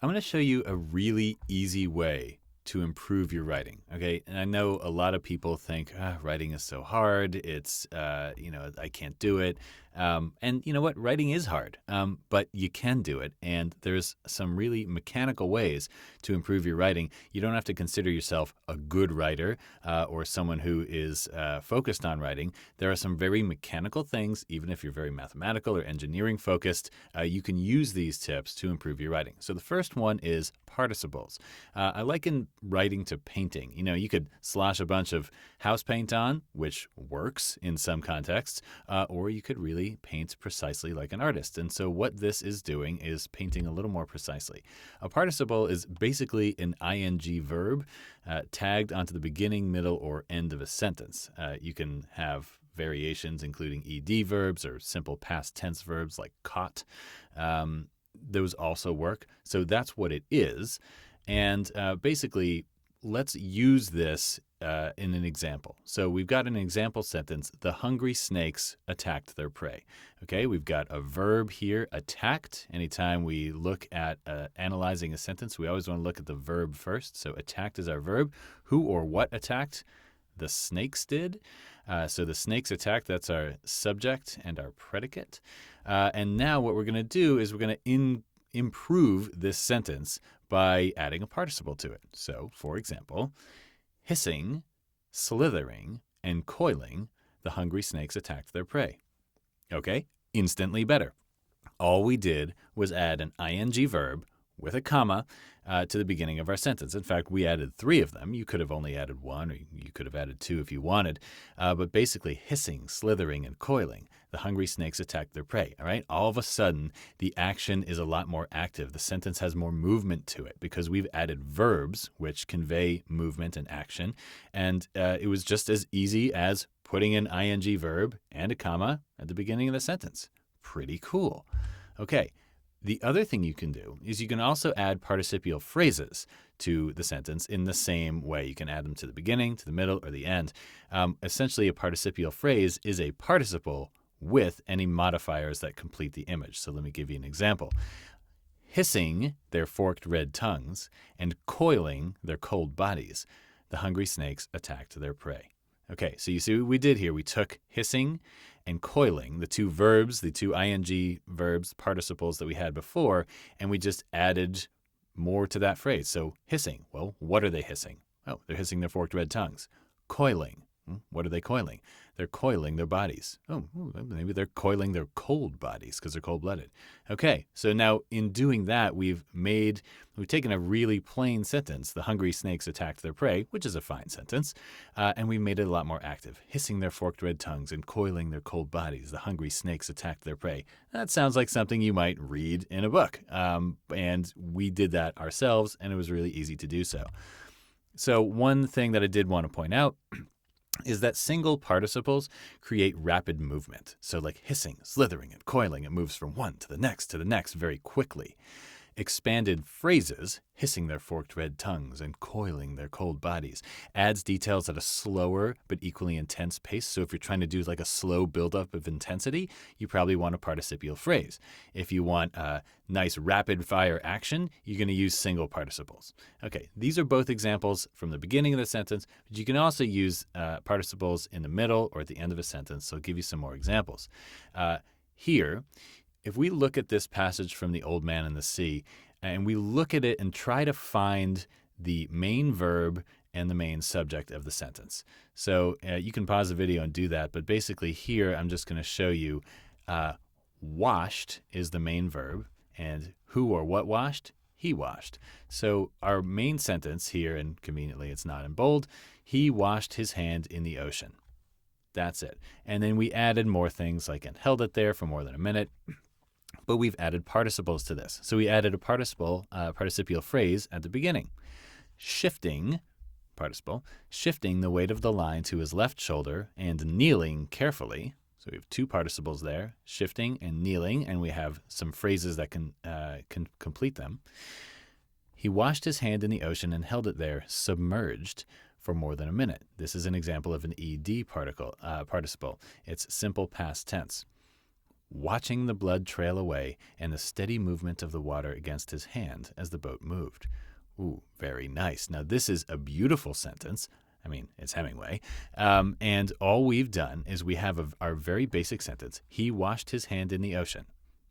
I'm going to show you a really easy way to improve your writing. Okay. And I know a lot of people think writing is so hard. It's, I can't do it. And you know what? Writing is hard, but you can do it. And there's some really mechanical ways to improve your writing. You don't have to consider yourself a good writer or someone who is focused on writing. There are some very mechanical things, even if you're very mathematical or engineering focused, you can use these tips to improve your writing. So the first one is participles. I liken writing to painting. You could slosh a bunch of house paint on, which works in some contexts, or you could really paint precisely like an artist. And so what this is doing is painting a little more precisely. A participle is basically an ing verb tagged onto the beginning, middle, or end of a sentence. You can have variations including ed verbs or simple past tense verbs like caught. Those also work. So that's what it is. And basically, let's use this in an example. So we've got an example sentence. The hungry snakes attacked their prey. Okay, we've got a verb here, attacked. Anytime we look at analyzing a sentence, we always want to look at the verb first. So attacked is our verb. Who or what attacked? The snakes did. So the snakes attacked, that's our subject and our predicate. And now what we're going to do is we're going to improve this sentence by adding a participle to it. So, for example, hissing, slithering, and coiling, the hungry snakes attacked their prey. Okay, instantly better. All we did was add an ing verb with a comma to the beginning of our sentence. In fact, we added 3 of them. You could have only added 1, or you could have added 2 if you wanted. But basically, hissing, slithering, and coiling, the hungry snakes attacked their prey. All right. All of a sudden, the action is a lot more active. The sentence has more movement to it because we've added verbs which convey movement and action. And it was just as easy as putting an ing verb and a comma at the beginning of the sentence. Pretty cool. Okay. The other thing you can do is you can also add participial phrases to the sentence in the same way. You can add them to the beginning, to the middle, or the end. Essentially, a participial phrase is a participle with any modifiers that complete the image. So let me give you an example. Hissing their forked red tongues and coiling their cold bodies, the hungry snakes attacked their prey. Okay, so you see what we did here. We took hissing and coiling, the 2 verbs, the 2 ing verbs, participles that we had before, and we just added more to that phrase. So hissing, well, what are they hissing? Oh, they're hissing their forked red tongues. Coiling, what are they coiling? They're coiling their bodies. Oh, maybe they're coiling their cold bodies because they're cold-blooded. Okay, so now in doing that, we've taken a really plain sentence, the hungry snakes attacked their prey, which is a fine sentence, and we made it a lot more active. Hissing their forked red tongues and coiling their cold bodies, the hungry snakes attacked their prey. That sounds like something you might read in a book, and we did that ourselves, and it was really easy to do so. So one thing that I did want to point out is that single participles create rapid movement. So like hissing, slithering, and coiling, it moves from one to the next very quickly. Expanded phrases, hissing their forked red tongues and coiling their cold bodies, adds details at a slower but equally intense pace. So if you're trying to do like a slow buildup of intensity, you probably want a participial phrase. If you want a nice rapid fire action, you're going to use single participles. Okay, these are both examples from the beginning of the sentence, but you can also use participles in the middle or at the end of a sentence. So I'll give you some more examples. Here, if we look at this passage from The Old Man and the Sea, and we look at it and try to find the main verb and the main subject of the sentence. So you can pause the video and do that, but basically here I'm just going to show you washed is the main verb, and who or what washed? He washed. So our main sentence here, and conveniently it's not in bold, he washed his hand in the ocean. That's it. And then we added more things like and held it there for more than a minute. But we've added participles to this. So we added a participial phrase at the beginning. Shifting, participle, shifting the weight of the line to his left shoulder and kneeling carefully. So we have 2 participles there, shifting and kneeling, and we have some phrases that can complete them. He washed his hand in the ocean and held it there, submerged, for more than a minute. This is an example of an ed participle. It's simple past tense. watching the blood trail away and the steady movement of the water against his hand as the boat moved. Ooh, very nice. Now, this is a beautiful sentence. I mean, it's Hemingway. And all we've done is we have our very basic sentence. He washed his hand in the ocean.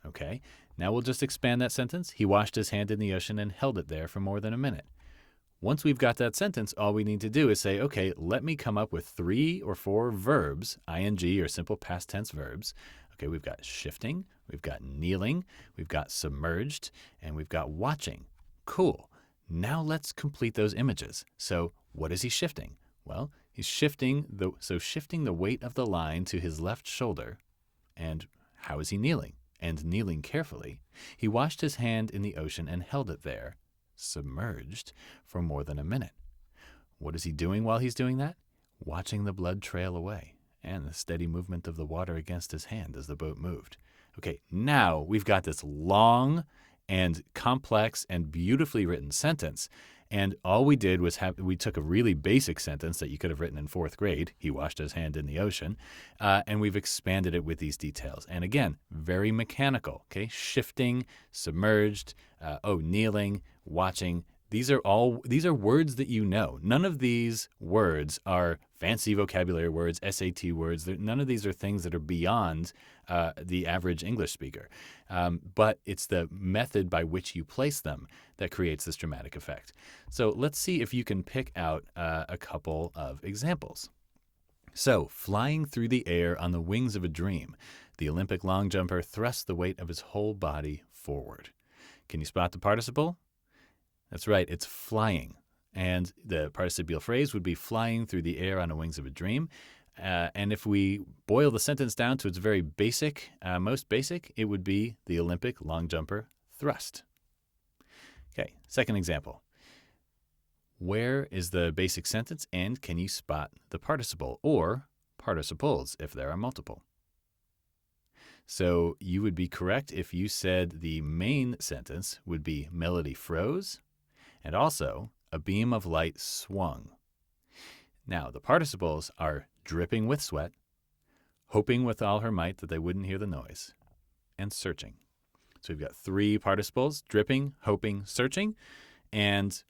Okay? Now we'll just expand that sentence. He washed his hand in the ocean and held it there for more than a minute. Once we've got that sentence, all we need to do is say, okay, let me come up with 3 or 4 verbs, ing or simple past tense verbs. Okay, we've got shifting, we've got kneeling, we've got submerged, and we've got watching. Cool. Now let's complete those images. So what is he shifting? Well, he's shifting the weight of the line to his left shoulder. And how is he kneeling? And kneeling carefully, he washed his hand in the ocean and held it there, submerged, for more than a minute. What is he doing while he's doing that? Watching the blood trail away and the steady movement of the water against his hand as the boat moved. Okay, now we've got this long and complex and beautifully written sentence. And all we did was we took a really basic sentence that you could have written in 4th grade, he washed his hand in the ocean, and we've expanded it with these details. And again, very mechanical, okay? Shifting, submerged, kneeling, watching. These are words that you know. None of these words are fancy vocabulary words, SAT words. None of these are things that are beyond the average English speaker. But it's the method by which you place them that creates this dramatic effect. So let's see if you can pick out a couple of examples. So, flying through the air on the wings of a dream, the Olympic long jumper thrust the weight of his whole body forward. Can you spot the participle? That's right, it's flying. And the participial phrase would be flying through the air on the wings of a dream. And if we boil the sentence down to its very basic, most basic, it would be the Olympic long jumper thrust. Okay, second example. Where is the basic sentence, and can you spot the participle or participles if there are multiple? So you would be correct if you said the main sentence would be Melody froze, and also a beam of light swung. Now, the participles are dripping with sweat, hoping with all her might that they wouldn't hear the noise, and searching. So we've got 3 participles, dripping, hoping, searching, and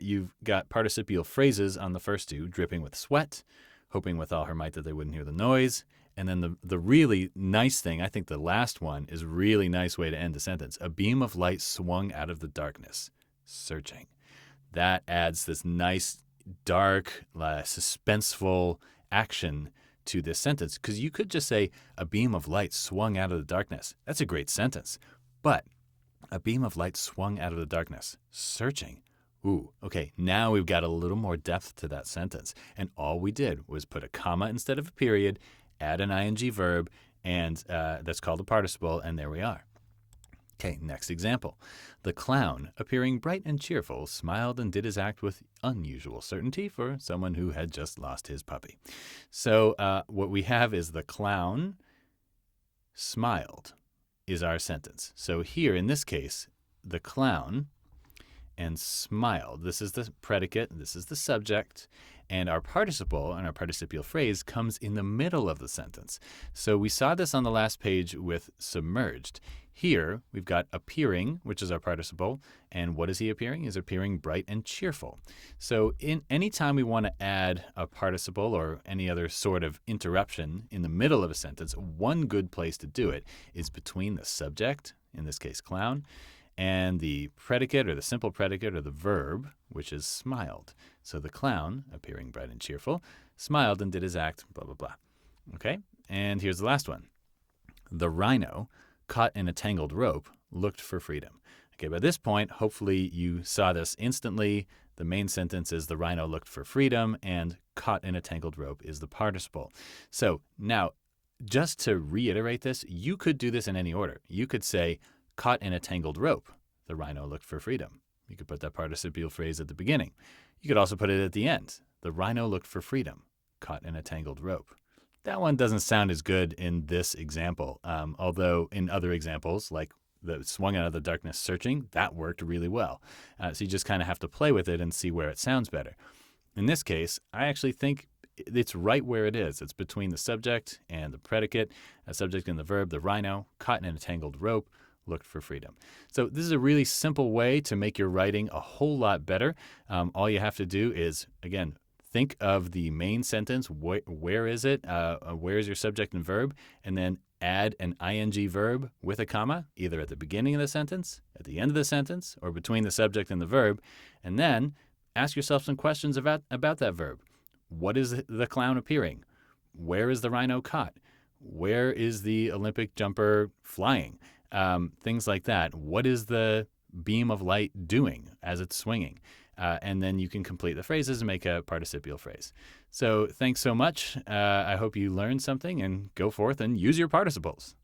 you've got participial phrases on the first 2, dripping with sweat, hoping with all her might that they wouldn't hear the noise, and then the really nice thing, I think the last one is a really nice way to end the sentence. A beam of light swung out of the darkness, searching. That adds this nice, dark, suspenseful action to this sentence, because you could just say a beam of light swung out of the darkness. That's a great sentence. But a beam of light swung out of the darkness, searching. Ooh, okay, now we've got a little more depth to that sentence. And all we did was put a comma instead of a period, add an ing verb, and that's called a participle, and there we are. Okay, next example. The clown, appearing bright and cheerful, smiled and did his act with unusual certainty for someone who had just lost his puppy. So what we have is the clown smiled is our sentence. So here, in this case, the clown and smiled. This is the predicate, this is the subject, and our participle and our participial phrase comes in the middle of the sentence. So we saw this on the last page with submerged. Here, we've got appearing, which is our participle, and what is he appearing? He's appearing bright and cheerful. So any time we want to add a participle or any other sort of interruption in the middle of a sentence, one good place to do it is between the subject, in this case clown, and the predicate or the simple predicate or the verb, which is smiled. So the clown, appearing bright and cheerful, smiled and did his act, blah, blah, blah. Okay, and here's the last one. The rhino, caught in a tangled rope, looked for freedom. Okay, by this point, hopefully you saw this instantly. The main sentence is the rhino looked for freedom, and caught in a tangled rope is the participle. So now, just to reiterate this, you could do this in any order. You could say, caught in a tangled rope, the rhino looked for freedom. You could put that participial phrase at the beginning. You could also put it at the end. The rhino looked for freedom, caught in a tangled rope. That one doesn't sound as good in this example, although in other examples, like the swung out of the darkness searching, that worked really well. So you just kind of have to play with it and see where it sounds better. In this case, I actually think it's right where it is. It's between the subject and the predicate, a subject and the verb. The rhino, caught in a tangled rope, looked for freedom. So this is a really simple way to make your writing a whole lot better. All you have to do is, again, think of the main sentence. Where is it? Where is your subject and verb? And then add an ing verb with a comma, either at the beginning of the sentence, at the end of the sentence, or between the subject and the verb. And then ask yourself some questions about that verb. What is the clown appearing? Where is the rhino caught? Where is the Olympic jumper flying? Things like that. What is the beam of light doing as it's swinging? And then you can complete the phrases and make a participial phrase. So thanks so much. I hope you learned something, and go forth and use your participles.